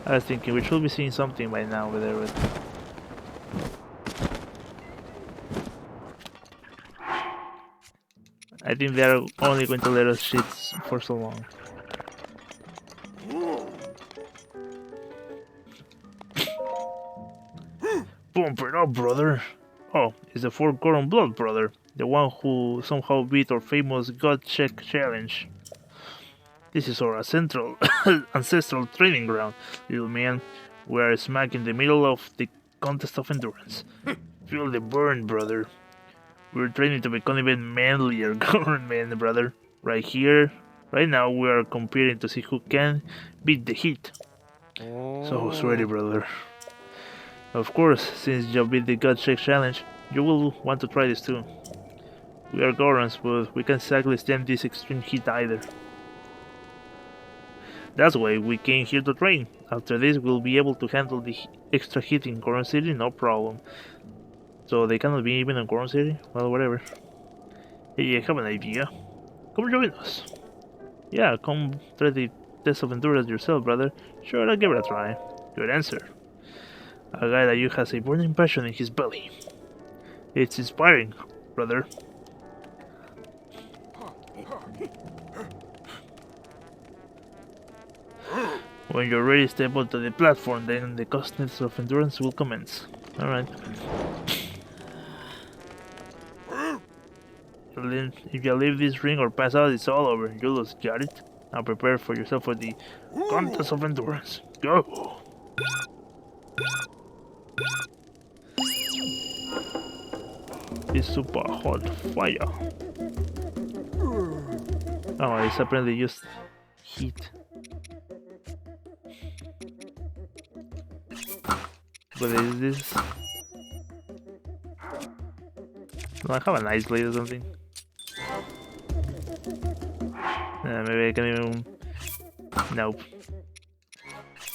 I was thinking we should be seeing something by now over there, but I think they're only going to let us shit for so long. Bump it up, brother! Oh, it's the Fort Gordon Blood brother, the one who somehow beat our famous gut check challenge. This is our ancestral training ground, little man. We are smack in the middle of the contest of endurance. Feel the burn, brother. We're training to become even manlier government, brother. Right here, right now, we are competing to see who can beat the heat. So sweaty, brother. Of course, since you beat the gut check challenge, you will want to try this too. We are Gorons, but we can't exactly stand this extreme heat either. That's why we came here to train. After this, we'll be able to handle the extra heat in Goron City, no problem. So they cannot be even in Goron City? Well, whatever. Hey, I have an idea. Come join us. Yeah, come try the test of endurance yourself, brother. Sure, I'll give it a try. Good answer. A guy like you has a burning passion in his belly. It's inspiring, brother. When you're ready, step onto the platform, then the contest of endurance will commence. Alright. If you leave this ring or pass out, it's all over. You lose, got it? Now prepare for yourself for the contest of endurance. Go! It's super hot fire. Oh, it's apparently just heat. What is this? No, I have an ice blade or something. Maybe I can even... Nope.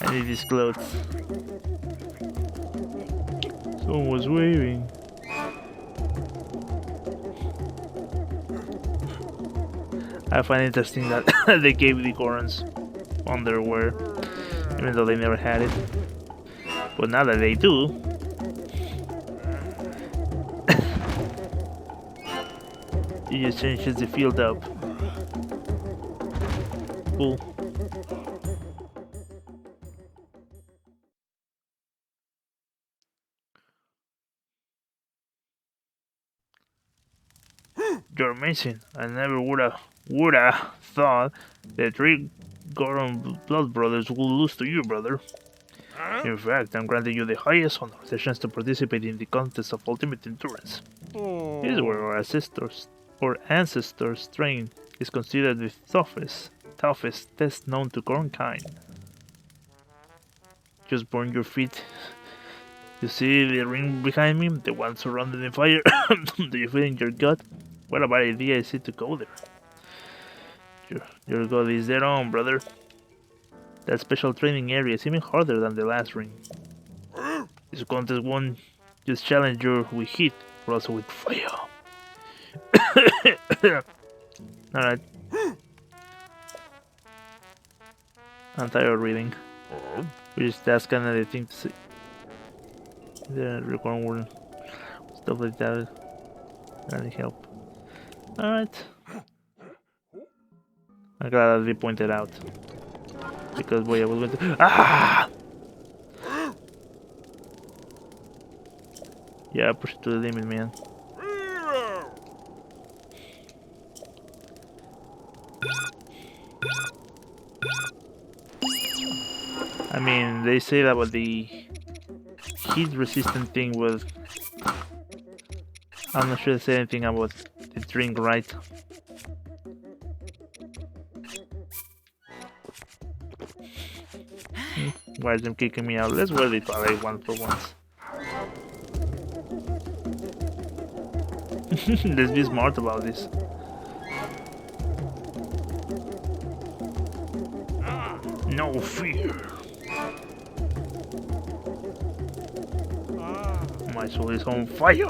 I need these clothes. Someone was waving. I find it interesting that they gave the Gorons underwear, even though they never had it. But now that they do, it just changes the field up. Cool. You're amazing. I never woulda thought the three Goron Blood Brothers would lose to you, brother. In fact, I'm granting you the highest honor, the chance to participate in the contest of ultimate endurance. This is where our ancestors trained, is considered the toughest test known to Goronkind. Just burn your feet. You see the ring behind me, the one surrounded in fire? Do you feel in your gut? What a bad idea is it to go there? Your god is dead on, brother. That special training area is even harder than the last ring. This contest won't just challenge you with heat, but also with fire. Alright. I'm tired of reading. That's kind of the thing to say. The recording word. Stuff like that. I need help. Alright. I'm glad that they pointed out. Because boy, I was going to... Ah! Yeah, push it to the limit, man. I mean, they say that about the heat resistant thing was... I'm not sure they say anything about the drink, right? Why is them kicking me out? Let's wear the toilet one for once. Let's be smart about this. No fear. My soul is on fire.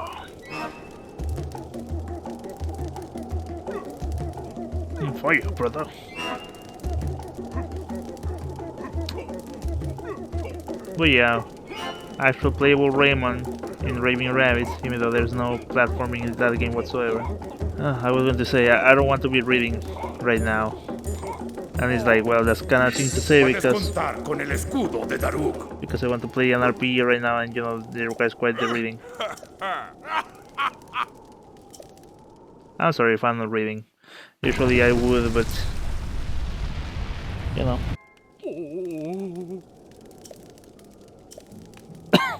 On fire, brother. But yeah, actual playable Rayman in Raving Rabbids, even though there's no platforming in that game whatsoever. I was going to say, I don't want to be reading right now. And it's like, well, that's kind of thing to say because I want to play an RPG right now, and you know, it requires quite the reading. I'm sorry if I'm not reading. Usually I would, but you know.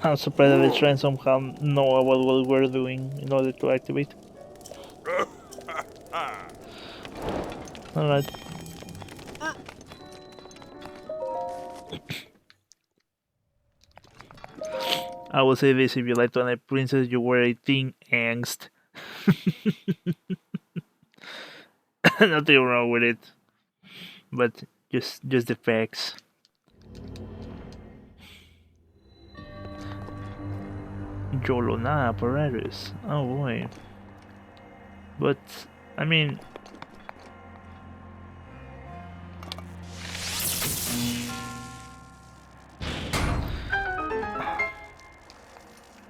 I'm surprised that they try and somehow know about what we're doing in order to activate. Alright. I will say this: if you like Twilight Princess, you were a teen angst. Nothing wrong with it, but just the facts. Jolona apparatus. Oh boy. But I mean,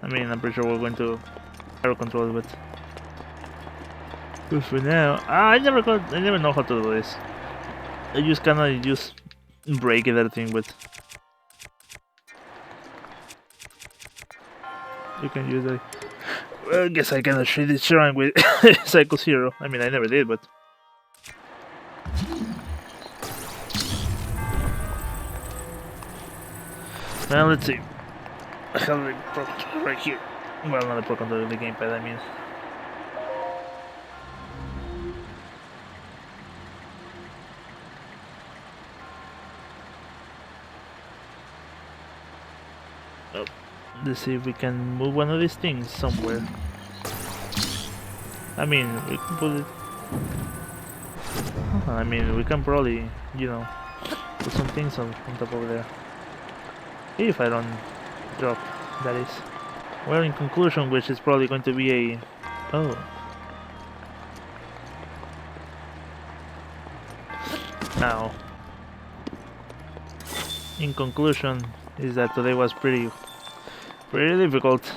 I'm pretty sure we're going to arrow control, but for now, I never know how to do this. I just kinda just break everything, but you can use it. Well, I guess I cannot shade it shrine with Psycho Zero. I mean, I never did, but now let's see. I have the Pro Controller right here. Well, not the Pro Controller, the gamepad, I mean. Oh, let's see if we can move one of these things somewhere. I mean, we can put it... I mean, we can probably, you know, put some things on top over there. If I don't drop, that is. Well, in conclusion, which is probably going to be a... Oh. Now. In conclusion, is that today was pretty difficult.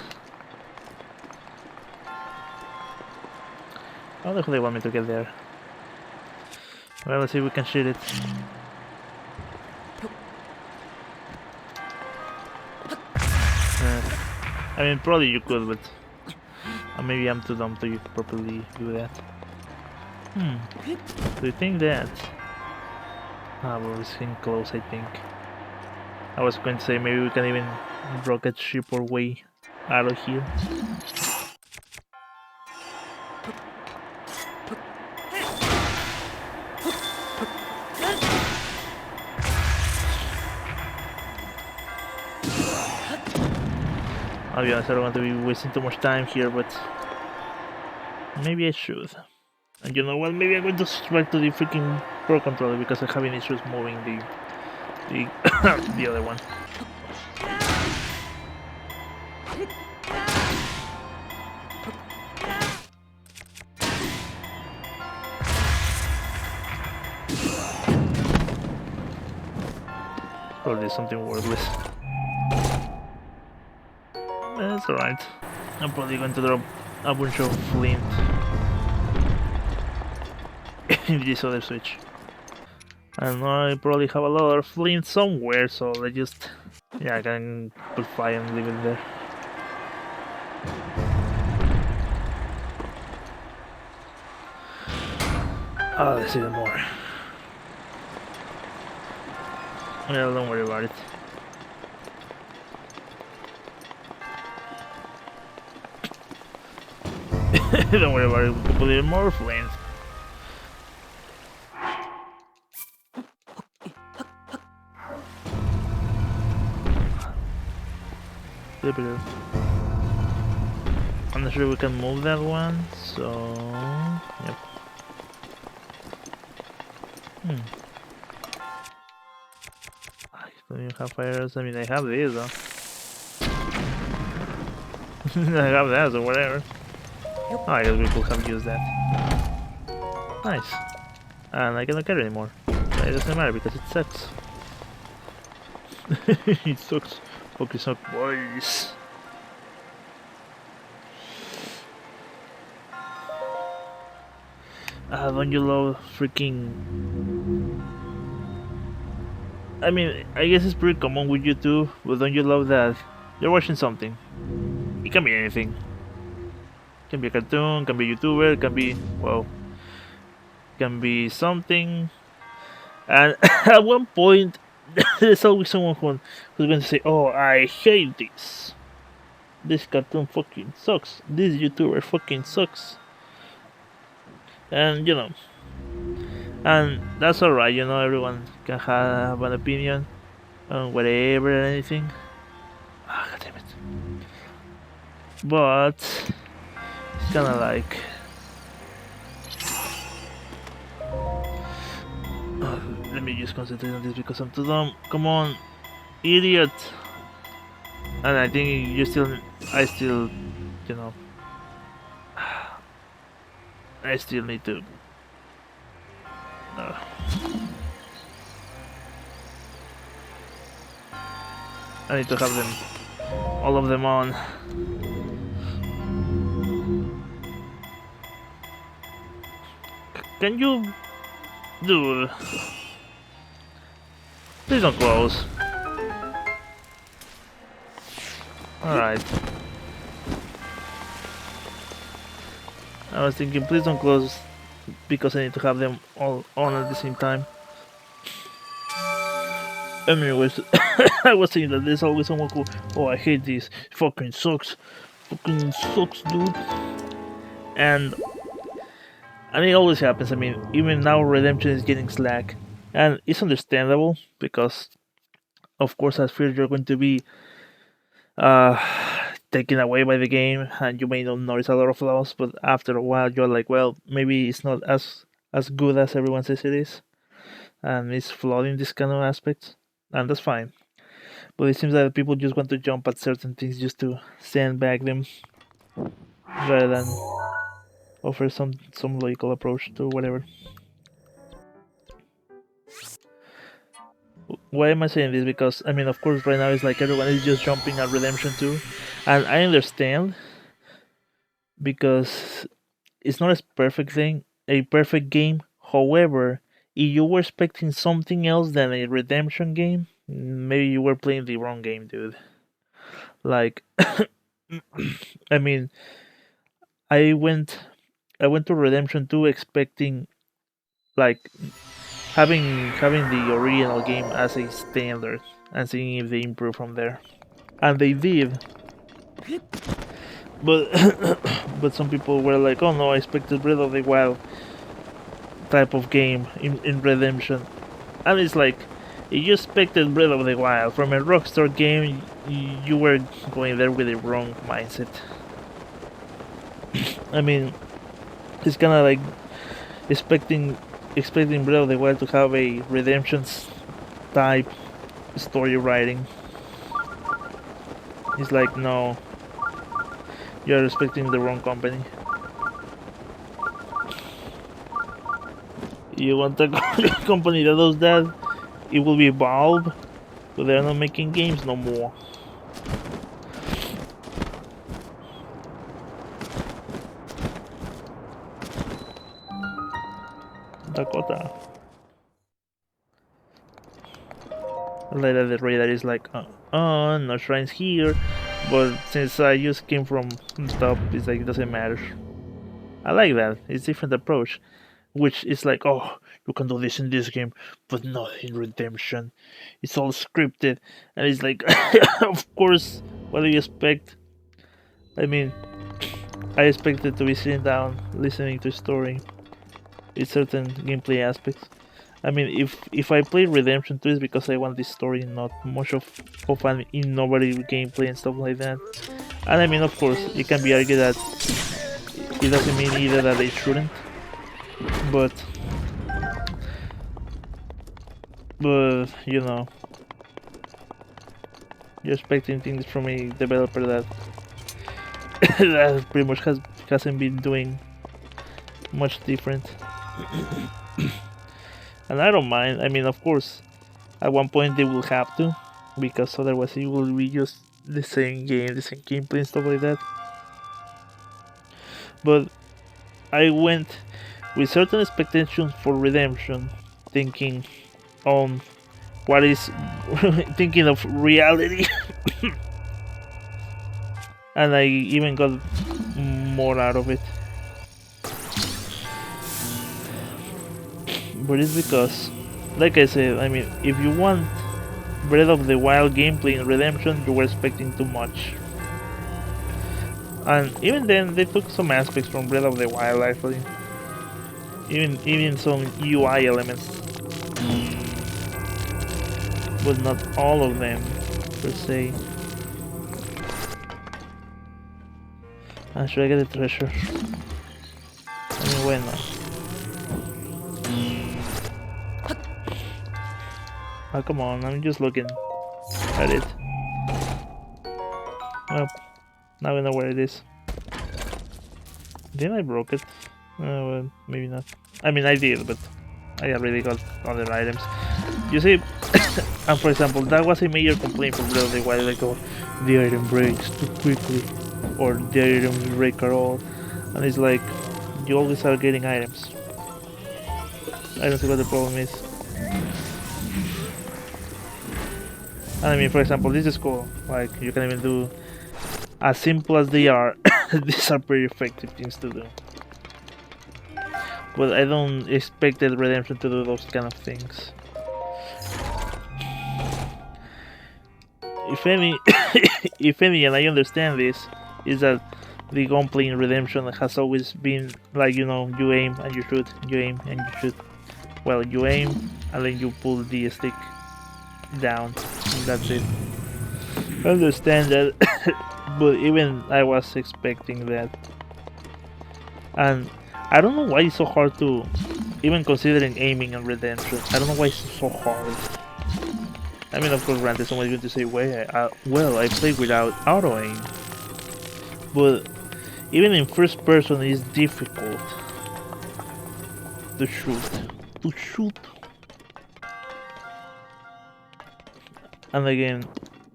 How the hell they want me to get there? Well, let's see if we can shoot it. I mean, probably you could, but maybe I'm too dumb to properly do that. Do you think that? We're getting close, I think. I was going to say maybe we can even rocket ship our way out of here. I'll be honest, I don't want to be wasting too much time here, but maybe I should. And you know what? Maybe I'm going to switch back to the freaking Pro Controller because I'm having issues moving the the other one. Probably something worthless. That's alright. I'm probably going to drop a bunch of flint in this other switch. I don't know, I probably have a lot of flint somewhere, so let's just... yeah, I can put fire and leave it there. Oh, let's see them more. Well, don't worry about it. Don't worry about it, we can put even more flint. I'm not sure we can move that one, so... yep. I don't even have fires. I mean, I have these though. I have that, so whatever. Oh, I guess we could have used that. Nice. And I cannot carry anymore. But it doesn't matter because it sucks. It sucks. Focus on boys. Don't you love freaking... I mean, I guess it's pretty common with you too, but don't you love that you're watching something? It can be anything. It can be a cartoon, can be a YouTuber, can be, well, can be something. And at one point, there's always someone who's going to say, "Oh, I hate this. This cartoon fucking sucks. This YouTuber fucking sucks." And you know, and that's alright. You know, everyone can have an opinion on whatever and anything. Ah, God damn it. But it's kind of like, let me just concentrate on this because I'm too dumb. Come on, idiot! And I think I still, you know, I still need to. I need to have them, all of them on. Can you, dude? Please don't close. Alright. I was thinking, please don't close because I need to have them all on at the same time. Anyways, I was saying that there's always someone who, "Oh, I hate this. Fucking sucks. Fucking sucks, dude." And it always happens. I mean, even now Redemption is getting slack. And it's understandable because, of course, as first you're going to be uh, taken away by the game and you may not notice a lot of flaws, but after a while you're like, well, maybe it's not as good as everyone says it is. And it's flawed in this kind of aspects. And that's fine. But it seems that people just want to jump at certain things just to sandbag them rather than offer some logical approach to whatever. Why am I saying this? Because I mean, of course, right now it's like everyone is just jumping at Redemption 2, and I understand because it's not a perfect game. However, if you were expecting something else than a Redemption game, maybe you were playing the wrong game, dude. Like, I mean, I went to Redemption 2 expecting like having the original game as a standard and seeing if they improve from there, and they did. But but some people were like, "Oh no, I expected Breath of the Wild type of game in Redemption," and it's like, if you expected Breath of the Wild from a Rockstar game, you were going there with the wrong mindset. I mean, it's kind of like expecting Breath of the Wild to have a Redemption type story writing. It's like, no, you're expecting the wrong company. You want a company that does that, it will be Valve, but they're not making games no more. Dakota. Later the radar is like, no shrines here, but since I just came from the top, it's like, it doesn't matter. I like that, it's a different approach, which is like, oh, you can do this in this game, but not in Redemption. It's all scripted, and it's like, of course, what do you expect? I mean, I expected to be sitting down, listening to a story, with certain gameplay aspects. I mean, if I play Redemption 2, it's because I want this story, not much of an innovative gameplay and stuff like that. And I mean, of course, it can be argued that it doesn't mean either that they shouldn't, but you know, you're expecting things from a developer that that pretty much hasn't been doing much different. And I don't mind. I mean, of course, at one point they will have to, because otherwise it will be just the same game, the same gameplay and stuff like that. But I went with certain expectations for Redemption, thinking on what is thinking of reality, and I even got more out of it. But it's because, like I said, I mean, if you want Breath of the Wild gameplay in Redemption, you were expecting too much. And even then, they took some aspects from Breath of the Wild actually. Even some UI elements, but not all of them per se. And should I get the treasure? I mean, why not? Oh, come on, I'm just looking at it. Oh, now I know where it is. Didn't I broke it? Well, maybe not. I mean, I did, but I already got other items. You see, and for example, that was a major complaint for Breath of the Wild, like, oh, the item breaks too quickly, or the item will break at all. And it's like, you always are getting items. I don't see what the problem is. And I mean, for example, this is cool. Like, you can even do, as simple as they are, these are pretty effective things to do. But I don't expect the Redemption to do those kind of things. If any, if any, and I understand this, is that the gunplay in Redemption has always been like, you know, you aim and you shoot, you aim and you shoot. Well, you aim and then you pull the stick down, and that's it. I understand that, but even I was expecting that. And I don't know why it's so hard to, even considering aiming in Redemption, I don't know why it's so hard. I mean, of course, granted, someone's going to say, well, I play without auto-aim. But even in first person, it's difficult to shoot. And again,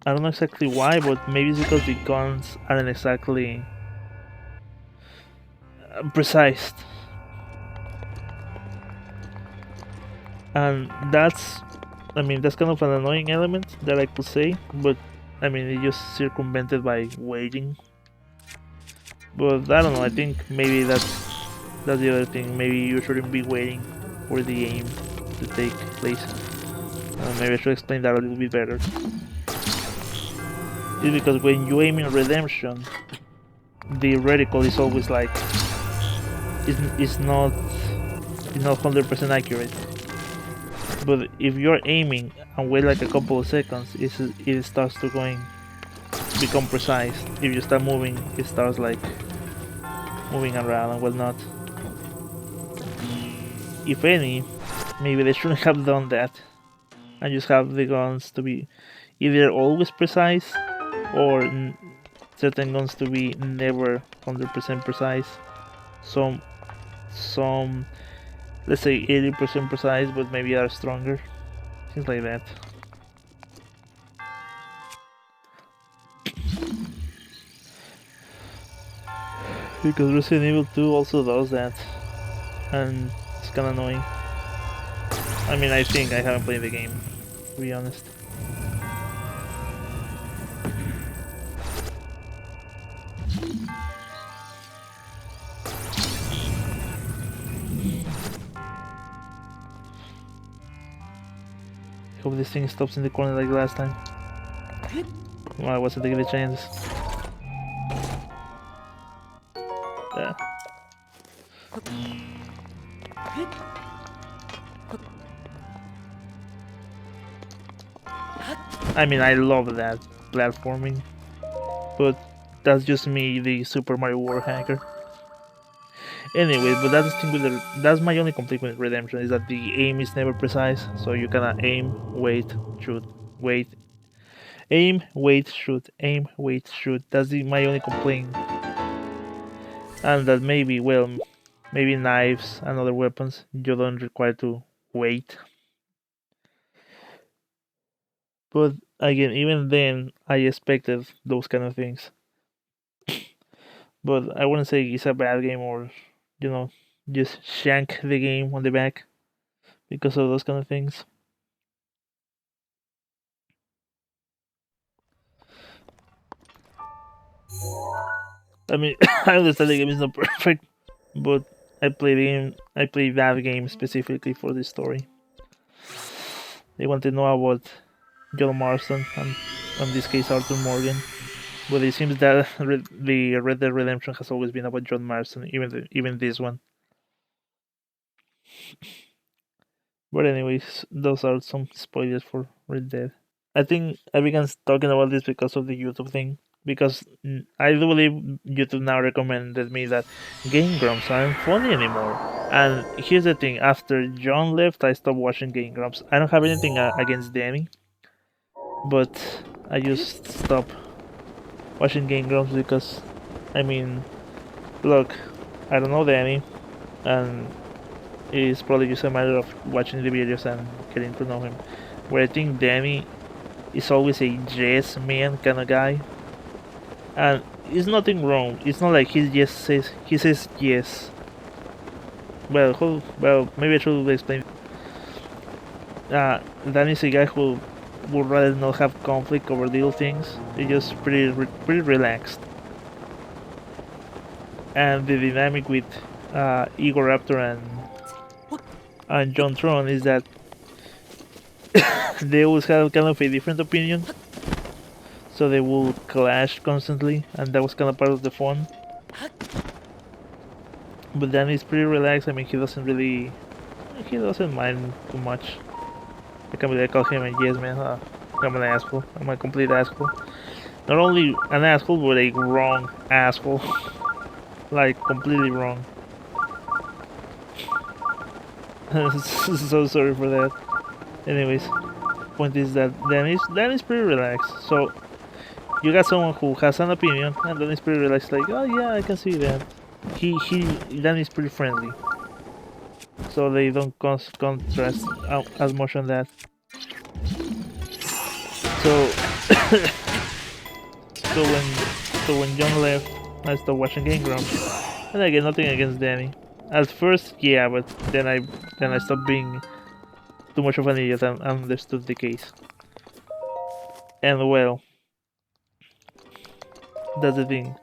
I don't know exactly why, but maybe it's because the guns aren't exactly precise. And that's, I mean, that's kind of an annoying element that I could say, but I mean, it's just circumvented by waiting. But I don't know, I think maybe that's the other thing. Maybe you shouldn't be waiting for the aim to take place. Maybe I should explain that a little bit better. It's because when you aim in Redemption, the reticle is always like, it's not 100% accurate. But if you're aiming and wait like a couple of seconds, it starts to become precise. If you start moving, it starts like moving around and whatnot. If any, maybe they shouldn't have done that and just have the guns to be either always precise or certain guns to be never 100% precise. Some let's say 80% precise, but maybe are stronger. Things like that. Because Resident Evil 2 also does that, and it's kinda annoying. I mean, I think I haven't played the game, to be honest. I hope this thing stops in the corner like last time. Well, I wasn't taking the chance. Yeah. I mean, I love that platforming, but that's just me, the Super Mario World hacker. Anyway, but that's the thing with that's my only complaint with Redemption, is that the aim is never precise. So you cannot aim, wait, shoot, wait, aim, wait, shoot, aim, wait, shoot. That's my only complaint. And that maybe, well, maybe knives and other weapons you don't require to wait. But again, even then, I expected those kind of things. But I wouldn't say it's a bad game or, you know, just shank the game on the back because of those kind of things. I mean, I understand the game is not perfect, but I play that game specifically for the story. They want to know about John Marston and, in this case, Arthur Morgan. But it seems that the Red Dead Redemption has always been about John Marston, even this one. But anyways, those are some spoilers for Red Dead. I think I began talking about this because of the YouTube thing. Because I do believe YouTube now recommended me that Game Grumps aren't funny anymore. And here's the thing: after John left, I stopped watching Game Grumps. I don't have anything against Danny, but I just stopped watching Game Grumps because, I mean, look, I don't know Danny, and it's probably just a matter of watching the videos and getting to know him. Where I think Danny is always a yes man kind of guy, and it's nothing wrong. It's not like he says yes. Well, maybe I should explain. Danny's a guy who would rather not have conflict over little things. He's just pretty relaxed. And the dynamic with Igor Raptor and John Tron is that they always have kind of a different opinion, so they will clash constantly, and that was kind of part of the fun. But Danny's pretty relaxed. I mean, he doesn't mind too much. I can't believe I call him a yes man. I'm an asshole. I'm a complete asshole. Not only an asshole, but a wrong asshole. Like, completely wrong. So sorry for that. Anyways, point is that Danny's pretty relaxed. So you got someone who has an opinion, and Danny's pretty relaxed. Like, oh yeah, I can see that. Danny's pretty friendly, so they don't contrast as much on that. So so when John left, I started watching Game Grumps, and again, nothing against Danny. At first, yeah, but then I stopped being too much of an idiot and understood the case. And well, that's the thing.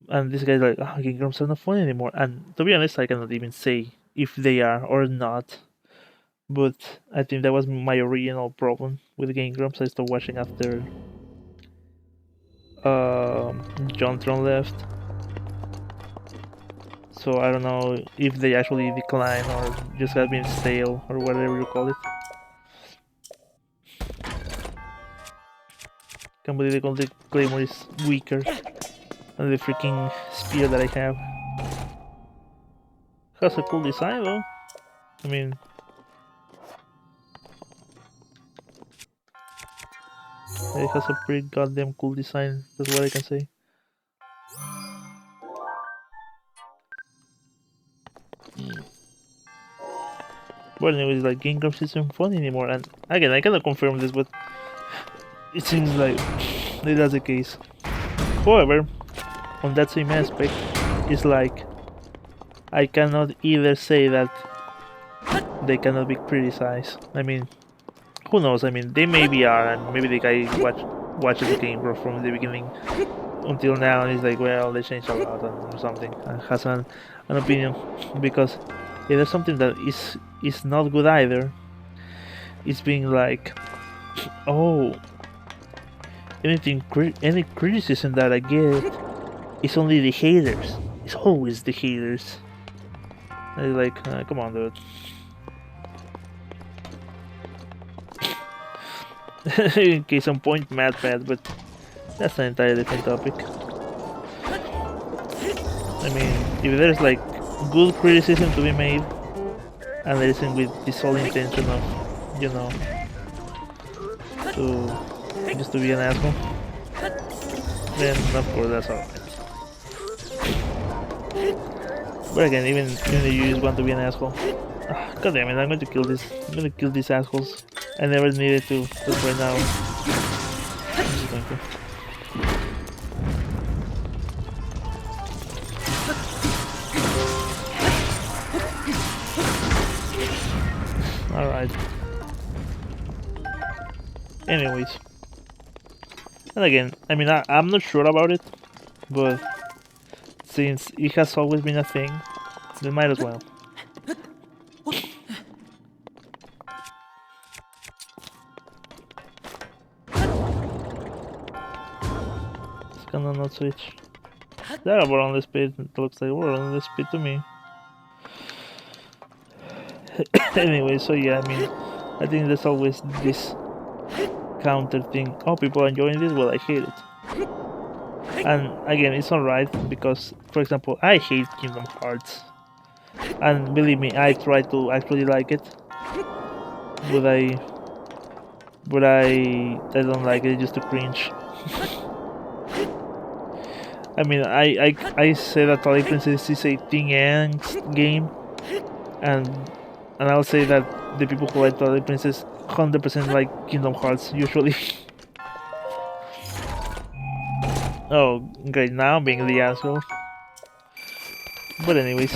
And this guy's like, oh, Game Grumps are not fun anymore. And to be honest, I cannot even say if they are or not. But I think that was my original problem with Game Grumps. I stopped watching after John Tron left. So I don't know if they actually decline or just have been stale or whatever you call it. Can't believe the Golden Claymore is weaker than the freaking spear that I have. Has a cool design though. I mean, it has a pretty goddamn cool design, that's what I can say. But anyways, like, Game Grumps isn't fun anymore, and again, I cannot confirm this, but it seems like that's the case. However, on that same aspect, it's like I cannot either say that they cannot be criticized. I mean, who knows? I mean, they maybe are, and maybe the guy watches the game from the beginning until now, and he's like, well, they changed a lot or something, and has an opinion. Because if there's something that is not good either, it's being like, oh, any criticism that I get is only the haters. It's always the haters. And it's like, come on, dude. In case some point, mad, but that's an entirely different topic. I mean, if there's like good criticism to be made, and there isn't with the sole intention of, you know, just to be an asshole, then of course that's alright. But again, even if you just want to be an asshole, god damn it, I'm going to kill these assholes. I never needed to, but right now I'm just going to. Alright. Anyways. And again, I mean, I'm not sure about it, but since it has always been a thing, then might as well. It's gonna not switch. There, we're on the speed. It looks like we're on the speed to me. Anyway, so yeah, I mean, I think there's always this counter thing. Oh, people are enjoying this? Well, I hate it. And again, it's alright because, for example, I hate Kingdom Hearts. And believe me, I try to actually like it. But I don't like it just to cringe. I mean, I say that Twilight Princess is a teen angst game, and I'll say that the people who like Twilight Princess 100% like Kingdom Hearts usually. Oh, great! Now I'm being the asshole. But anyways,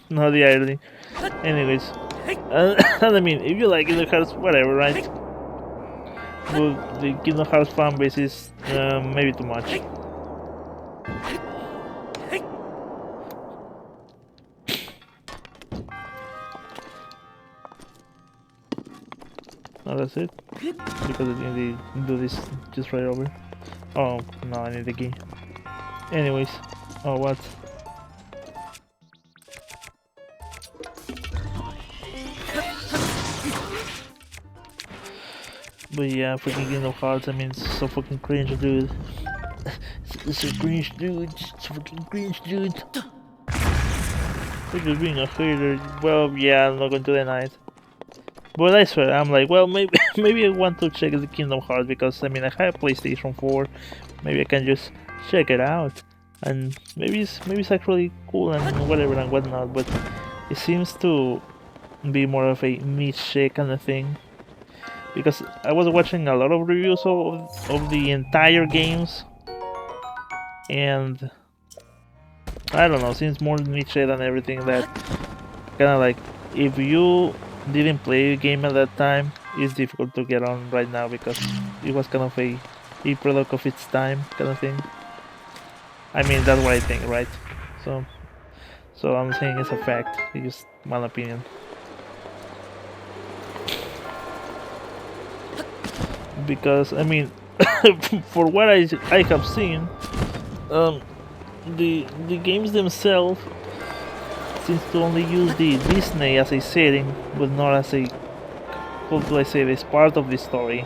not the irony. Anyways, and I mean, if you like Kingdom Hearts, whatever, right? But the Kingdom Hearts fan base is maybe too much. Oh, that's it? Because they do this just right over. Oh, no, I need the key. Anyways, oh, what? But yeah, freaking Kingdom Hearts, I mean, it's so fucking cringe, dude. It's so cringe, dude. It's so fucking cringe, dude. You're just being a hater. Well, yeah, I'm not going to deny it. But I swear, I'm like, well, maybe maybe I want to check the Kingdom Hearts because I mean I have PlayStation 4. Maybe I can just check it out, and maybe it's actually cool and whatever and whatnot. But it seems to be more of a niche kind of thing because I was watching a lot of reviews of the entire games, and I don't know, seems more niche than everything. That kind of like if you didn't play the game at that time, it's difficult to get on right now because it was kind of a product of its time kind of thing. I mean, that's what I think, right? So I'm saying it's a fact. It's just my opinion. Because I mean, for what I have seen, the games themselves seems to only use the Disney as a setting, but not as a, how do I say this, part of the story.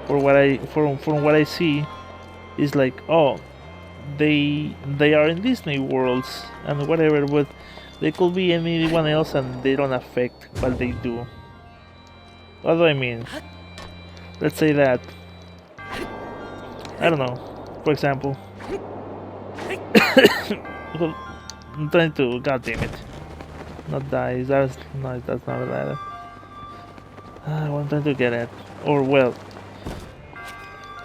From what I see, is like, oh, they are in Disney worlds and whatever, but they could be anyone else and they don't affect what they do. What do I mean? Let's say that, I don't know, for example, I'm trying to, god damn it, not die, that's not that. I'm trying to get at, or well,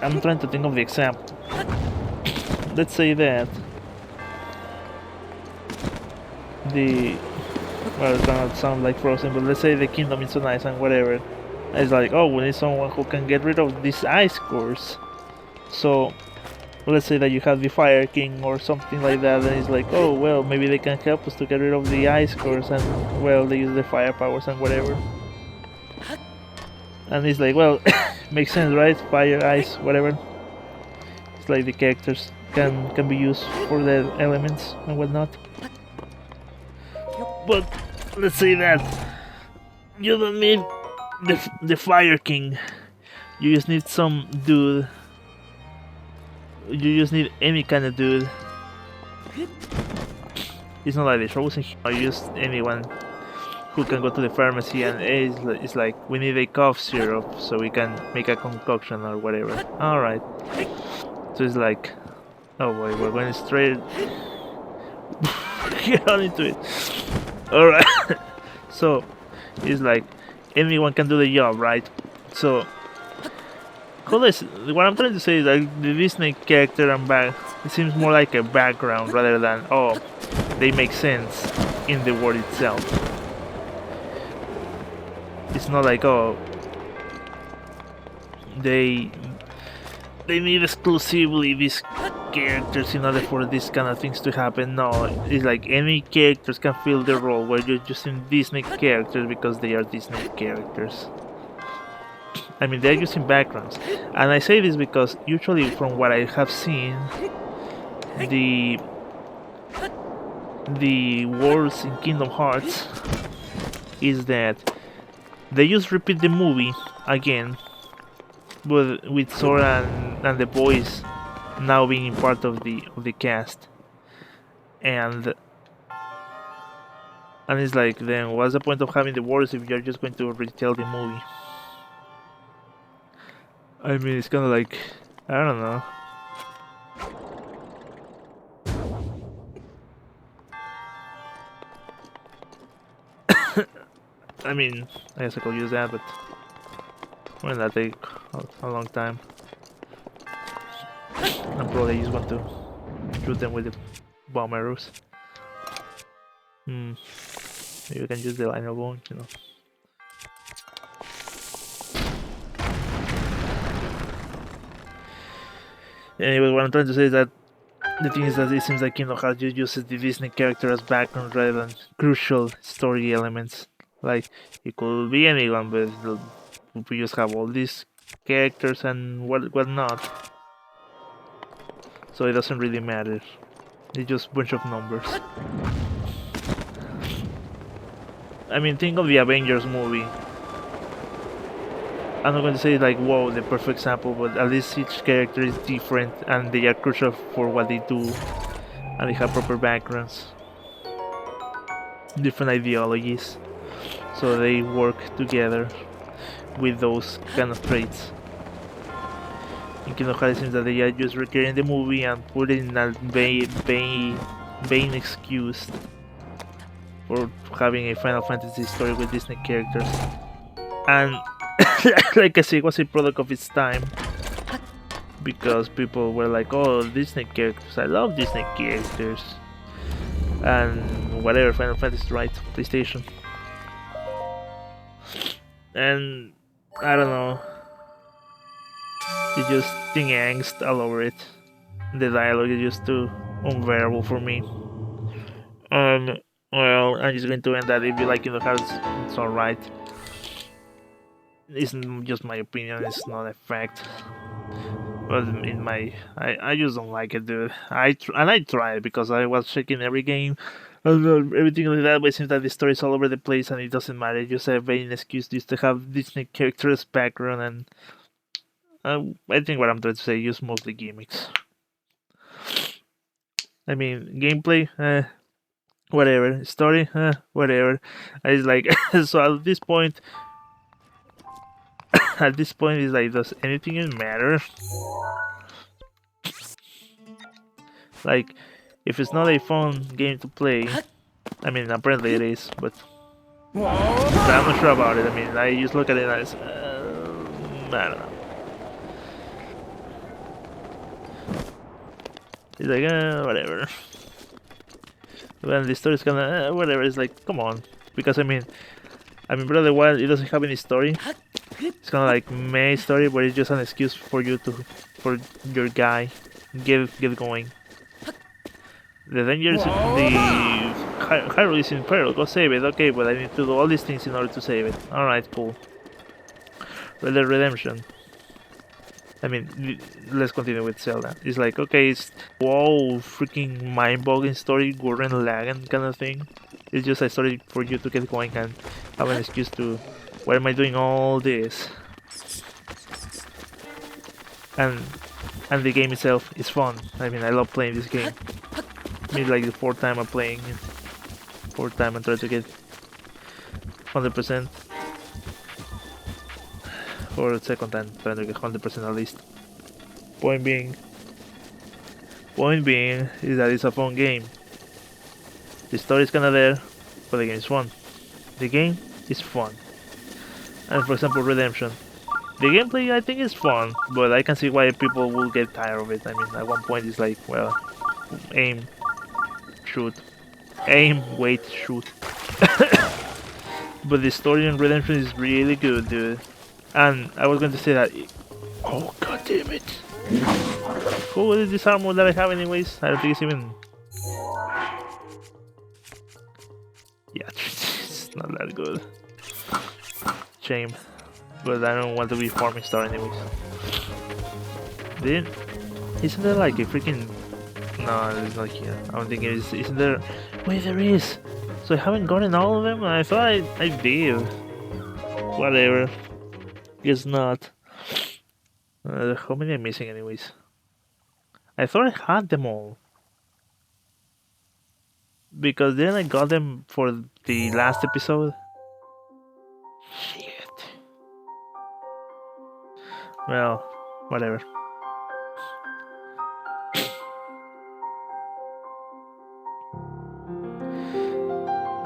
I'm trying to think of the example. Let's say that well, it's gonna sound like Frozen, but let's say the kingdom is so nice and whatever. It's like, oh, we need someone who can get rid of these ice cores. So let's say that you have the Fire King or something like that, and it's like, oh well, maybe they can help us to get rid of the ice cores, and well, they use the fire powers and whatever. And it's like, well, makes sense, right? Fire, ice, whatever. It's like the characters can be used for the elements and whatnot. But let's say that you don't need the Fire King. You just need some dude. You just need any kind of dude. It's not like the Frozen or just anyone who can go to the pharmacy and it's like, we need a cough syrup so we can make a concoction or whatever. Alright. So it's like, oh boy, we're going straight. Get on into it. Alright. So it's like, anyone can do the job, right? So, what I'm trying to say is that the Disney character and back, it seems more like a background rather than, oh, they make sense in the world itself. It's not like, oh, they need exclusively these characters in order for these kind of things to happen. No, it's like any characters can fill the role where you're using Disney characters because they are Disney characters. I mean, they're using backgrounds. And I say this because usually from what I have seen, the worlds in Kingdom Hearts is that they just repeat the movie again, but with Sora and the boys now being part of the cast, and it's like, then what's the point of having the worlds if you're just going to retell the movie? I mean, it's kind of like, I don't know. I mean, I guess I could use that, but wouldn't that take a long time? And probably just want to shoot them with the bomb arrows. Maybe we can use the liner bone, you know. Anyway, what I'm trying to say is that the thing is that it seems like Kingdom Hearts uses the Disney character as background rather than crucial story elements. Like, it could be anyone, but we just have all these characters and what not. So it doesn't really matter. It's just a bunch of numbers. I mean, think of the Avengers movie. I'm not going to say like, whoa, the perfect example, but at least each character is different and they are crucial for what they do, and they have proper backgrounds, different ideologies, so they work together with those kind of traits. In Kingdom Hearts, it seems that they are just recreating the movie and putting in a vain excuse for having a Final Fantasy story with Disney characters. And like I say, it was a product of its time, because people were like, oh, Disney characters, I love Disney characters, and whatever, Final Fantasy, right? PlayStation. And I don't know, it just thing angst all over it. The dialogue is just too unbearable for me. Well, I'm just going to end that. If you like Kingdom Hearts, it's alright. It's just my opinion, it's not a fact. But I just don't like it, dude. I tried because I was checking every game and everything like that, but it seems that the story is all over the place and it doesn't matter. You just have an excuse just to have Disney characters background, and I think what I'm trying to say is mostly gimmicks. I mean, gameplay, whatever. Story, whatever. It's like, so at this point, it's like, does anything even matter? Like, if it's not a fun game to play, I mean, apparently it is, but I'm not sure about it. I mean, I just look at it as, I don't know. It's like, whatever. When the story's kinda, whatever, it's like, come on. Because, I mean, Breath of the Wild, it doesn't have any story. It's kind of like May story, where it's just an excuse for you for your guy get going. The Avengers, the Hyrule is in peril. Go save it. Okay, but I need to do all these things in order to save it. All right, cool. Red Dead Redemption. I mean, let's continue with Zelda. It's like, okay, it's whoa, freaking mind-boggling story, Gurren Lagann kind of thing. It's just a story for you to get going and have an excuse to, why am I doing all this? And the game itself is fun. I mean, I love playing this game. Maybe like the fourth time I'm playing it. Fourth time I'm trying to get 100%. Or the second time trying to get 100% at least. Point being is that it's a fun game. The story is kinda there, but the game is fun. The game is fun. And for example, Redemption. The gameplay I think is fun, but I can see why people will get tired of it. I mean, at one point it's like, well, aim, shoot, aim, wait, shoot. But the story in Redemption is really good, dude. And I was going to say that. Oh god damn it! Who is this armor that I have anyways? I don't think it's even. Yeah, it's not that good. Shame. But I don't want to be farming star anyways. Then, isn't there like a freaking... No, it's not here. I don't think it is. Isn't there... Wait, there is! So I haven't gotten all of them? I thought I did. Whatever. Guess not. How many am I missing anyways? I thought I had them all. Because then I got them for the last episode. Shit. Well, whatever.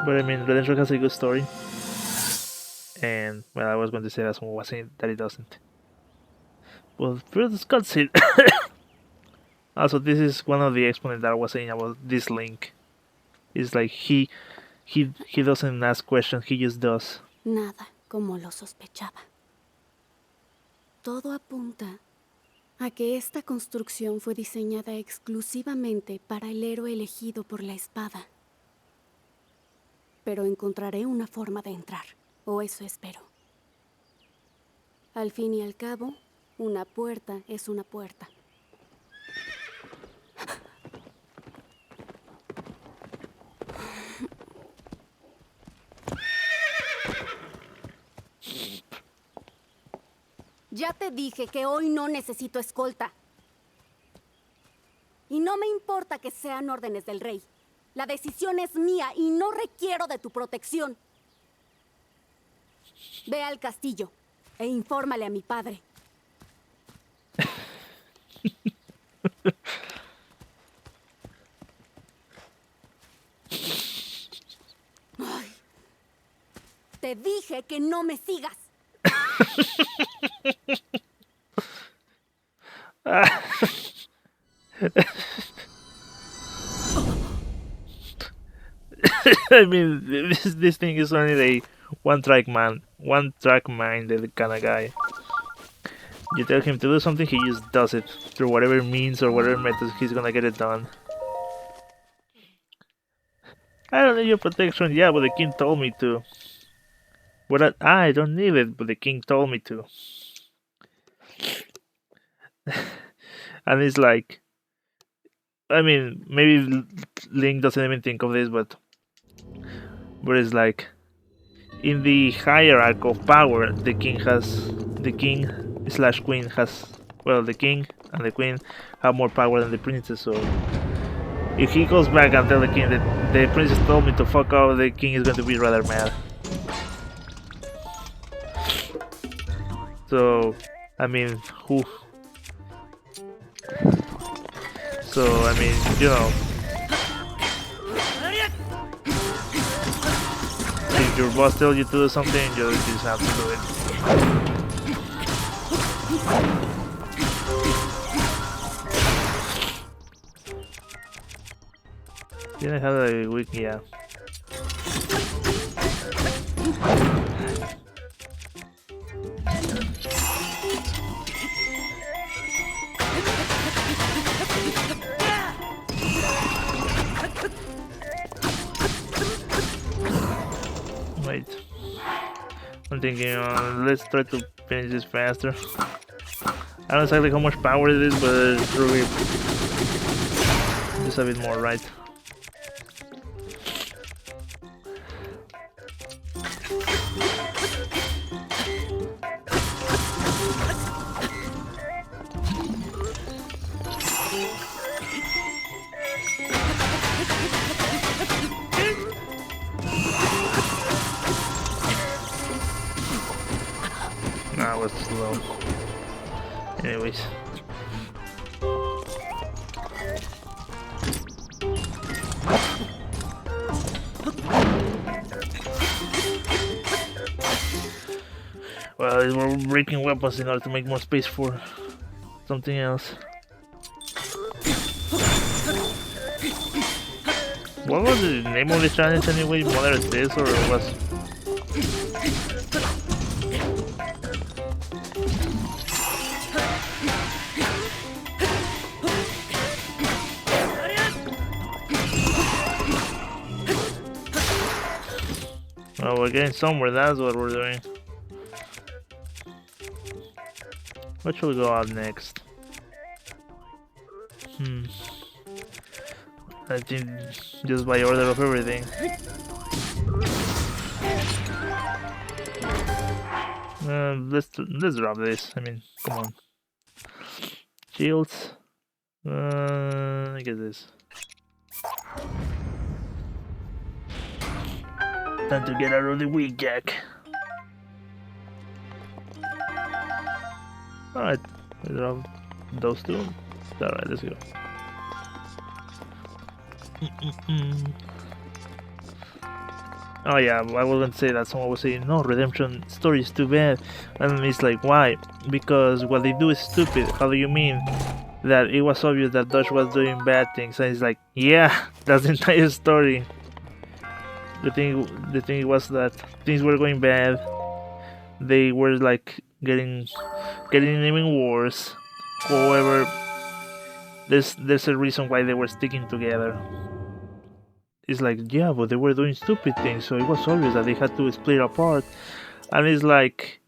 But I mean, Redemption has a good story. And, well, I was going to say that someone was saying that it doesn't. Well, first cutscene. Also, this is one of the exponents that I was saying about this Link. It's like he doesn't ask questions, he just does. Nada como lo sospechaba. Todo apunta a que esta construcción fue diseñada exclusivamente para el héroe elegido por la espada. Pero encontraré una forma de entrar, o eso espero. Al fin y al cabo, una puerta es una puerta. Ya te dije que hoy no necesito escolta. Y no me importa que sean órdenes del rey. La decisión es mía y no requiero de tu protección. Ve al castillo e infórmale a mi padre. Ay, te dije que no me sigas. I mean, this thing is only a one-track minded kind of guy. You tell him to do something, he just does it through whatever means or whatever methods he's gonna get it done. I don't need your protection, yeah, but the king told me to. But I don't need it, but the king told me to. And it's like, I mean, maybe Link doesn't even think of this, but it's like, in the hierarchy of power, the king slash queen has, well, the king and the queen have more power than the princess, so if he goes back and tell the king that the princess told me to fuck off, the king is going to be rather mad. So, I mean, who? So, I mean, you know, if your boss tells you to do something, you just have to do it. Didn't I have a weak, yeah. Wait. I'm thinking, let's try to finish this faster. I don't know exactly how much power it is, but it's really just a bit more, right? Nah, it was slow. Anyways. Well, we're breaking weapons in order to make more space for something else. What was the name of the challenge anyway? Mother this or was? Oh, we're getting somewhere, that's what we're doing. What should we go out next? I think just by order of everything. Let's drop this. I mean, come on. Shields. I guess this. Time to get out of the way, Jack. Alright, we drop those two. Alright, let's go. Oh yeah, I was going to say that someone was saying, no, redemption story is too bad. And it's like, why? Because what they do is stupid. How do you mean? That it was obvious that Dodge was doing bad things. And it's like, yeah, that's the entire story. The thing was that things were going bad. They were like getting even worse. However, there's a reason why they were sticking together. It's like, yeah, but they were doing stupid things, so it was obvious that they had to split apart. And it's like,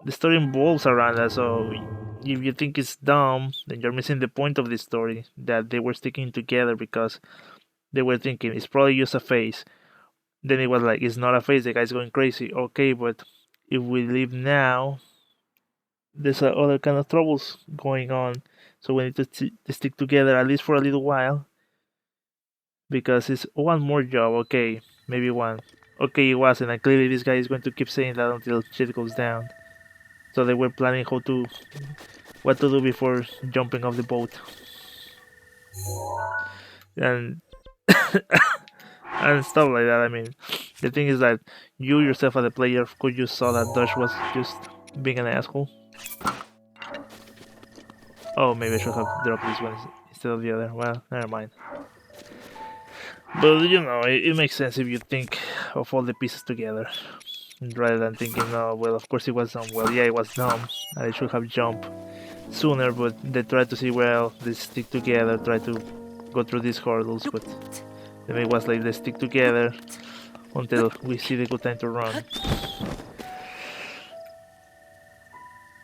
the story involves around that, so if you think it's dumb, then you're missing the point of the story, that they were sticking together because they were thinking, it's probably just a phase. Then it was like, it's not a phase, the guy's going crazy. Okay, but if we leave now, there's other kind of troubles going on, so we need to stick together at least for a little while. Because it's one more job, okay, maybe one. Okay, it wasn't, and clearly this guy is going to keep saying that until shit goes down. So they were planning what to do before jumping off the boat. And and stuff like that. I mean, the thing is that you yourself as a player could just saw that Dodge was just being an asshole. Oh, maybe I should have dropped this one instead of the other. Well, never mind. But you know, it makes sense if you think of all the pieces together, rather than thinking, oh, well, of course it was dumb. Well, yeah, it was dumb, and I should have jumped sooner, but they tried to see, well, they stick together, try to go through these hurdles, but then it was like, they stick together until we see the good time to run.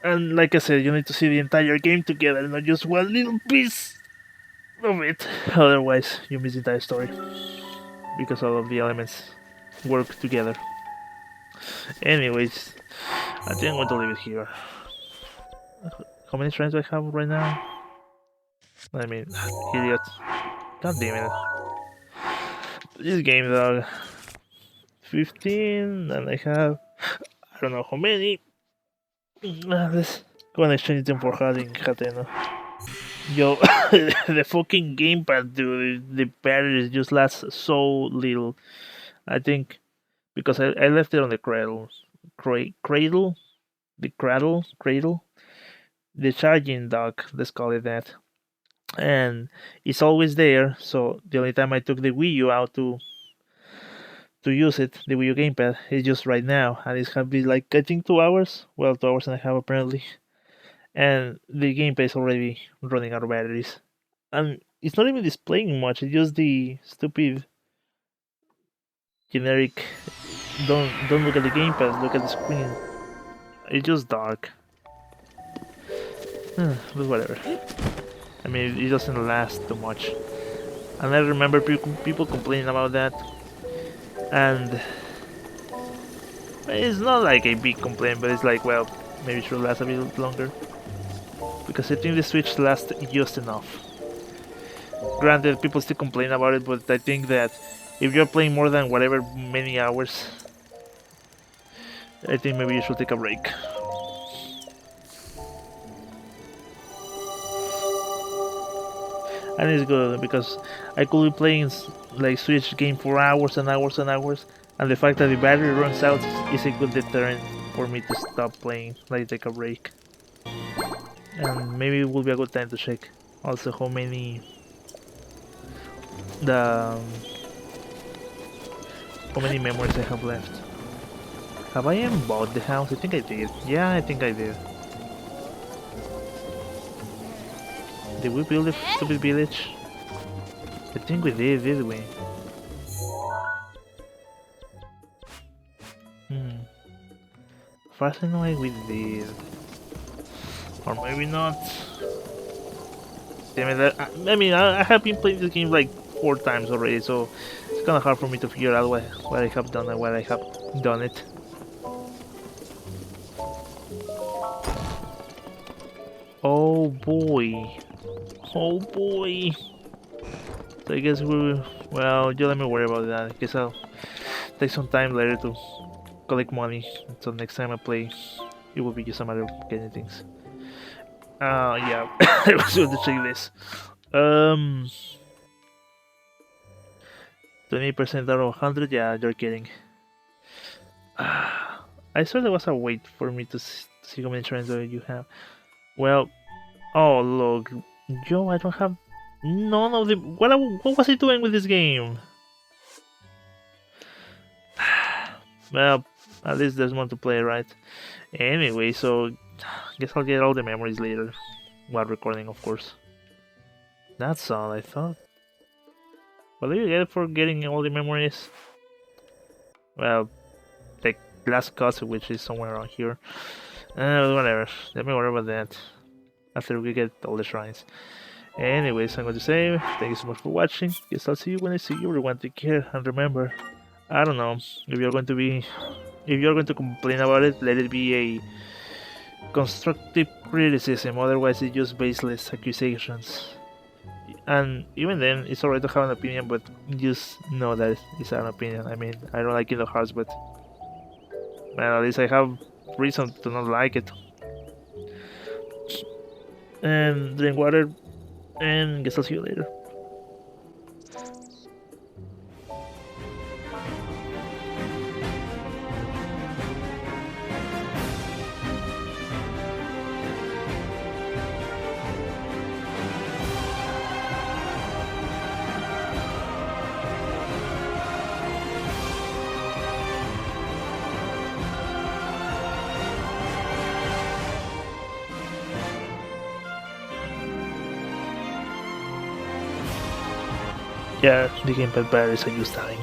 And like I said, you need to see the entire game together, not just one little piece of it. Otherwise, you miss the entire story, because all of the elements work together. Anyways, I think I'm going to leave it here. How many shrines do I have right now? I mean, idiot. God damn it. This game, dog. 15, and I have, I don't know how many. Let's go and exchange them for having Hateno. Yo, the fucking gamepad, dude, the batteries just last so little. I think because I left it on the cradle, the charging dock, let's call it that, and it's always there. So the only time I took the Wii U out to use it, the Wii U gamepad, is just right now, and it's gonna be like, I think 2 hours. Well, 2 hours and a half apparently. And the gamepad is already running out of batteries. And it's not even displaying much, it's just the stupid generic don't look at the gamepad, look at the screen. It's just dark. But whatever. I mean, it doesn't last too much. And I remember people complaining about that. And it's not like a big complaint, but it's like, well, maybe it should last a bit longer. Because I think the Switch lasts just enough. Granted, people still complain about it, but I think that if you're playing more than whatever many hours, I think maybe you should take a break. And it's good because I could be playing like Switch game for hours and hours and hours, and the fact that the battery runs out is a good deterrent. for me to stop playing, like take a break. And maybe it will be a good time to check also how many the how many memories I have left. Have I even bought the house? I think I did. Yeah, I think I did. Did we build a stupid village? I think we did we? First I know like we did. Or maybe not. Damn it, I mean, I have been playing this game like 4 times already, so it's kinda hard for me to figure out what I have done and what I have done it. Oh boy. Oh boy. So I guess well, you let me worry about that. I guess I'll take some time later to collect money. So next time I play, it will be just a matter of getting things. Yeah, I was going to check this. 20% out of 100? Yeah, you're kidding. I saw there was a wait for me to see how many trains you have. Well, oh look, Joe, I don't have none of the. What was I doing with this game? Well, at least there's more to play, right? Anyway, so I guess I'll get all the memories later, while recording, of course. That's all I thought. What do you get for getting all the memories? Well, the last castle, which is somewhere around here. Whatever. Let me worry about that after we get all the shrines. Anyways, I'm going to say thank you so much for watching. Guess I'll see you when I see you, everyone. Take care, and remember, I don't know if you're going to complain about it, let it be a constructive criticism. Otherwise, it's just baseless accusations. And even then, it's alright to have an opinion, but just know that it's an opinion. I mean, I don't like Kingdom Hearts, but well, at least I have reason to not like it. And drink water, and guess I'll see you later. Yeah, the gamepad batteries are just dying.